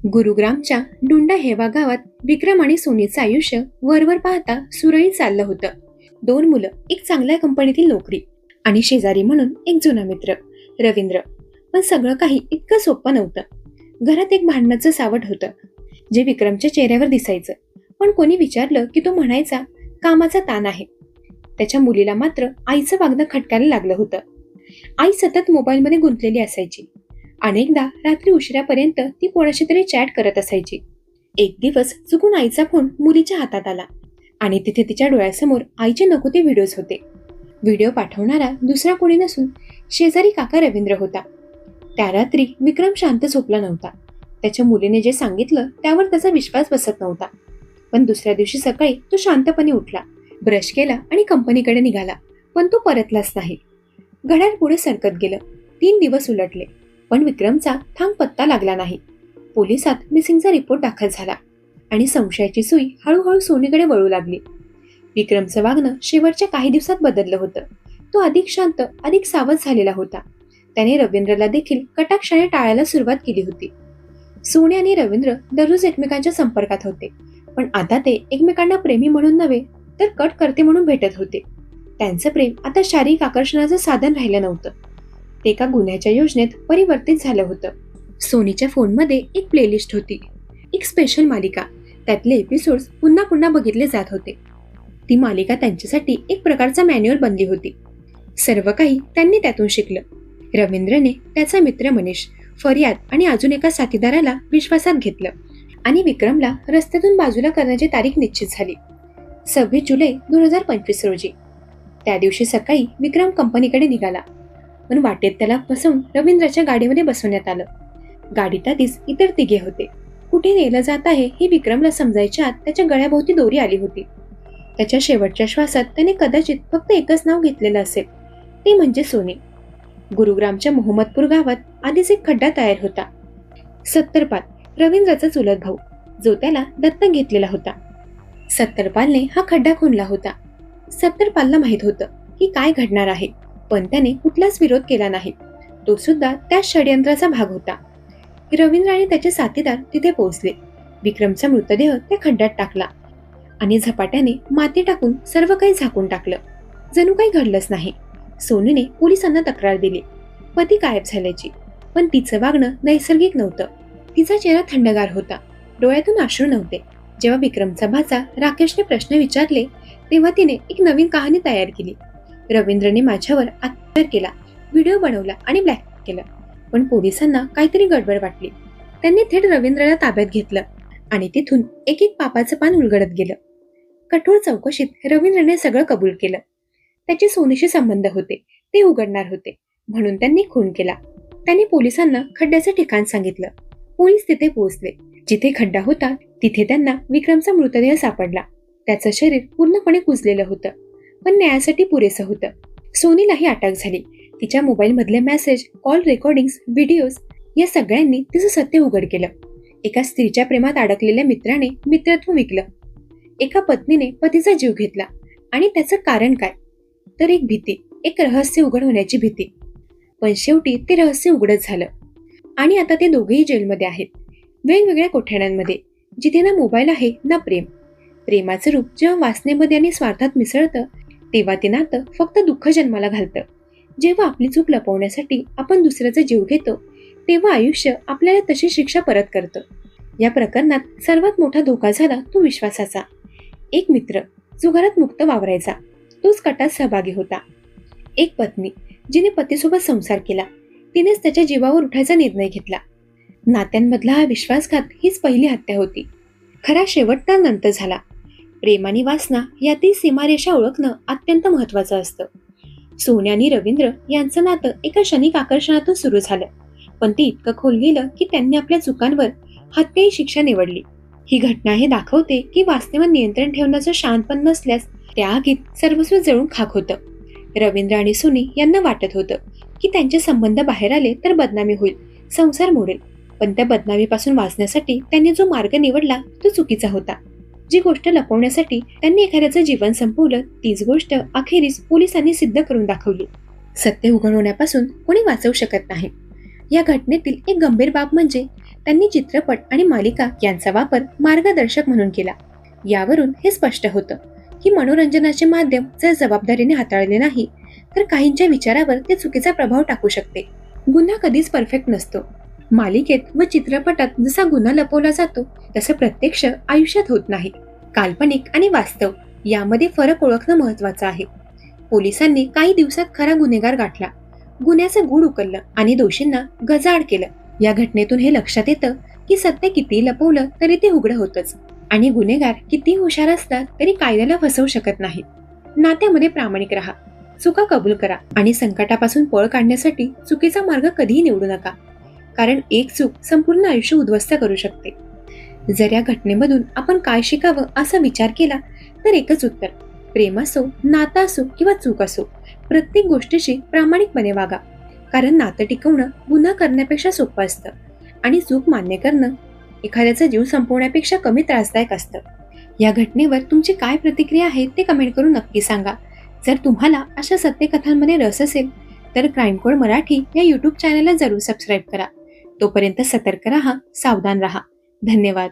गुरुग्रामच्या डुंडा हेवा गावात विक्रम आणि सोनीचं आयुष्य वरवर पाहता सुरळीत चाललं होतं. 2 मुलं, एक चांगल्या कंपनीतील नोकरी आणि शेजारी म्हणून एक जुना मित्र रवींद्र. पण सगळं काही इतकं सोपं नव्हतं. घरात एक भांडणाचं सावट होतं जे विक्रमच्या चेहऱ्यावर दिसायचं, पण कोणी विचारलं की तो म्हणायचा कामाचा ताण आहे. त्याच्या मुलीला मात्र आईचं वागणं खटकायला लागलं होतं. आई सतत मोबाईलमध्ये गुंतलेली असायची. अनेकदा रात्री उशिरापर्यंत ती कोणाशी तरी चॅट करत असायची. एक दिवस चुकून आईचा फोन मुलीच्या हातात आला आणि तिथे तिच्या डोळ्यासमोर आईचे नको ते व्हिडिओज होते. व्हिडिओ पाठवणारा दुसरा कोणी नसून शेजारी काका रवींद्र होता. त्या रात्री विक्रम शांत झोपला नव्हता. त्याच्या मुलीने जे सांगितलं त्यावर त्याचा विश्वास बसत नव्हता. पण दुसऱ्या दिवशी सकाळी तो शांतपणे उठला, ब्रश केला आणि कंपनीकडे निघाला. पण तो परतलाच नाही. घड्याळ पुढे सरकत गेलं. 3 दिवस उलटले, पण विक्रमचा थांग पत्ता लागला नाही. पोलिसात मिसिंगचा रिपोर्ट दाखल झाला आणि संशयाची सुई हळूहळू सोनीकडे वळू लागली. विक्रमचं वागणं शेवटच्या काही दिवसात बदललं होतं. तो अधिक शांत, अधिक सावध झालेला होता. त्याने रवींद्रला देखील कटाक्षाने टाळायला सुरुवात केली होती. सोनी आणि रवींद्र दररोज एकमेकांच्या संपर्कात होते, पण आता ते एकमेकांना प्रेमी म्हणून नव्हे तर कट करते म्हणून भेटत होते. त्यांचं प्रेम आता शारीरिक आकर्षणाचं साधन राहिलं नव्हतं. ते एका गुन्ह्याच्या योजनेत परिवर्तित झालं होतं. सोनीच्या फोनमध्ये एक प्लेलिस्ट होती, एक स्पेशल मालिका. त्यातले एपिसोड्स पुन्हा पुन्हा बघितले जात होते. ती मालिका त्यांच्यासाठी एक प्रकारचा मॅन्युअल बनली होती. सर्व काही त्यांनी त्यातून शिकलं. रवींद्रने त्याचा मित्र मनीष, फरियाद आणि अजून एका साथीदाराला विश्वासात घेतलं आणि विक्रमला रस्त्यातून बाजूला करण्याची तारीख निश्चित झाली. 26 जुलै 2025 रोजी. त्या दिवशी सकाळी विक्रम कंपनीकडे निघाला, पण वाटेत त्याला फसवून रवींद्रच्या गाडीमध्ये बसवण्यात आलं. गाडीत आधीच इतर 3 होते. कुठे नेलं जात आहे हे विक्रमला समजायच्या आत त्याच्या गळ्याभोवती दोरी आली होती. त्याच्या शेवटच्या श्वासात त्याने कदाचित फक्त एकच नाव घेतलेलं असेल, ते म्हणजे सोनी. गुरुग्रामच्या मोहम्मदपूर गावात आधीच एक खड्डा तयार होता. सत्तरपाल, रवींद्रचा चुलत भाऊ, जो त्याला दत्तक घेतलेला होता. सत्तरपालने हा खड्डा खणला होता. सत्तरपालला माहित होतं की काय घडणार आहे, पण त्याने कुठलाच विरोध केला नाही. तो सुद्धा त्या षडयंत्राचा भाग होता. रवींद्र आणि त्याचे साथीदार तिथे पोहोचले. विक्रमचा मृतदेह त्या खड्ड्यात टाकला आणि झपाट्याने माती टाकून सर्व काही झाकून टाकलं. जणू काही घडलंच नाही. सोनीने पोलिसांना तक्रार दिली पती गायब झाल्याची, पण तिचं वागणं नैसर्गिक नव्हतं. तिचा चेहरा थंडगार होता, डोळ्यातून अश्रू नव्हते. जेव्हा विक्रमचा भाचा राकेशने प्रश्न विचारले तेव्हा तिने एक नवीन कहाणी तयार केली. रवींद्रने माझ्यावर अत्याचार केला, व्हिडिओ बनवला आणि ब्लॅकमेल केलं. पण पोलिसांना काहीतरी गडबड वाटली. त्यांनी थेट रवींद्रला ताब्यात घेतलं आणि तिथून एक एक पापाचं पान उलगडत गेलं. कठोर चौकशीत रवींद्रने सगळं कबूल केलं. त्याचे सोनीशी संबंध होते, ते उघडणार होते, म्हणून त्यांनी खून केला. त्यांनी पोलिसांना खड्ड्याचं ठिकाण सांगितलं. पोलीस तिथे पोहोचले. जिथे खड्डा होता तिथे त्यांना विक्रमचा मृतदेह सापडला. त्याचं शरीर पूर्णपणे कुजलेलं होतं, पण न्यायासाठी पुरेसं होतं. सोनीलाही अटक झाली. तिच्या मोबाईल मधले मेसेज, कॉल रेकॉर्डिंग्स, व्हिडिओज या सगळ्यांनी तिचं सत्य उघड केलं. एका स्त्रीच्या प्रेमात अडकलेल्या मित्राने मित्रत्व विकलं. एका पत्नीने पतीचा जीव घेतला. आणि त्याचं कारण काय? तर एक भीती, एक रहस्य उघड होण्याची भीती. पण शेवटी ते रहस्य उघडच झालं आणि आता ते दोघेही जेलमध्ये आहेत, वेगवेगळ्या कोठड्यांमध्ये, जिथे ना मोबाईल आहे ना प्रेम. प्रेमाचं रूप जेव्हा वासनेमध्ये आणि स्वार्थात मिसळतं तेव्हा ते नातं फक्त दुःख जन्माला घालतं. जेव्हा आपली चूक लपवण्यासाठी आपण दुसऱ्याचा जीव घेतो तेव्हा आयुष्य आपल्याला तशी शिक्षा परत करतं. या प्रकरणात सर्वात मोठा धोका झाला तो विश्वासाचा. एक मित्र जो घरात मुक्त वावरायचा, तोच कटात सहभागी होता. एक पत्नी जिने पतीसोबत संसार केला, तिनेच त्याच्या जीवावर उठायचा निर्णय घेतला. नात्यांमधला हा विश्वासघात हीच पहिली हत्या होती. खरा शेवट त्यानंतर झाला. प्रेम आणि वासना यातील सीमारेषा ओळखणं अत्यंत महत्वाचं असतं. सोनी आणि रवींद्र यांचं नातं एका क्षणिक आकर्षणातून सुरू झालं, पण ते इतकं खोल गेलं की त्यांनी आपल्या चुकांवर हत्येची शिक्षा निवडली. ही घटना हे दाखवते की वासनेवर नियंत्रण ठेवण्याचं शहाणपण नसल्यास त्या आगीत सर्वस्व जळून खाक होतं. रवींद्र आणि सोनी यांना वाटत होतं की त्यांचे संबंध बाहेर आले तर बदनामी होईल, संसार मोडेल. पण त्या बदनामीपासून वाचण्यासाठी त्यांनी जो मार्ग निवडला तो चुकीचा होता. जी गोष्ट लपवण्यासाठी त्यांनी एखाद्याचं जीवन संपवलं, तीच गोष्ट अखेरीस पोलिसांनी सिद्ध करून दाखवली. सत्य उघड होण्यापासून कोणी वाचवू शकत नाही. या घटनेतील एक गंभीर बाब म्हणजे त्यांनी चित्रपट आणि मालिका यांचा वापर मार्गदर्शक म्हणून केला. यावरून हे स्पष्ट होतं की मनोरंजनाचे माध्यम जर जबाबदारीने हाताळले नाही तर काहींच्या विचारावर ते चुकीचा प्रभाव टाकू शकते. गुन्हा कधीच परफेक्ट नसतो. मालिकेत व चित्रपटात जसा गुन्हा लपवला जातो तसं प्रत्यक्ष आयुष्यात होत नाही. काल्पनिक आणि वास्तव यामध्ये फरक ओळखणं महत्वाचं आहे. पोलिसांनी काही दिवसात खरा गुन्हेगार गाठला, गुन्ह्याचं गूढ उकललं आणि दोषींना गजाआड केलं. या घटनेतून हे लक्षात येतं की सत्य किती लपवलं तरी ते उघड होतच आणि गुन्हेगार किती हुशार असतात तरी कायद्याला फसवू शकत नाही. नात्यामध्ये प्रामाणिक राहा, चुका कबूल करा आणि संकटापासून पळ काढण्यासाठी चुकीचा मार्ग कधीही निवडू नका, कारण एक चूक संपूर्ण आयुष्य उद्ध्वस्त करू शकते. जर या घटनेमधून आपण काय शिकावं असा विचार केला तर एकच उत्तर, प्रेम असो, नातं असो किंवा चूक असो, प्रत्येक गोष्टीशी प्रामाणिकपणे वागा. कारण नातं टिकवणं गुन्हा करण्यापेक्षा सोपं असतं आणि चूक मान्य करणं एखाद्याचा जीव संपवण्यापेक्षा कमी त्रासदायक असतं. या घटनेवर तुमची काय प्रतिक्रिया आहे ते कमेंट करून नक्की सांगा. जर तुम्हाला अशा सत्यकथांमध्ये रस असेल तर क्राईम कोड मराठी या यूट्यूब चॅनलला जरूर सबस्क्राईब करा. तोपर्यंत सतर्क राहा, सावधान राहा. धन्यवाद.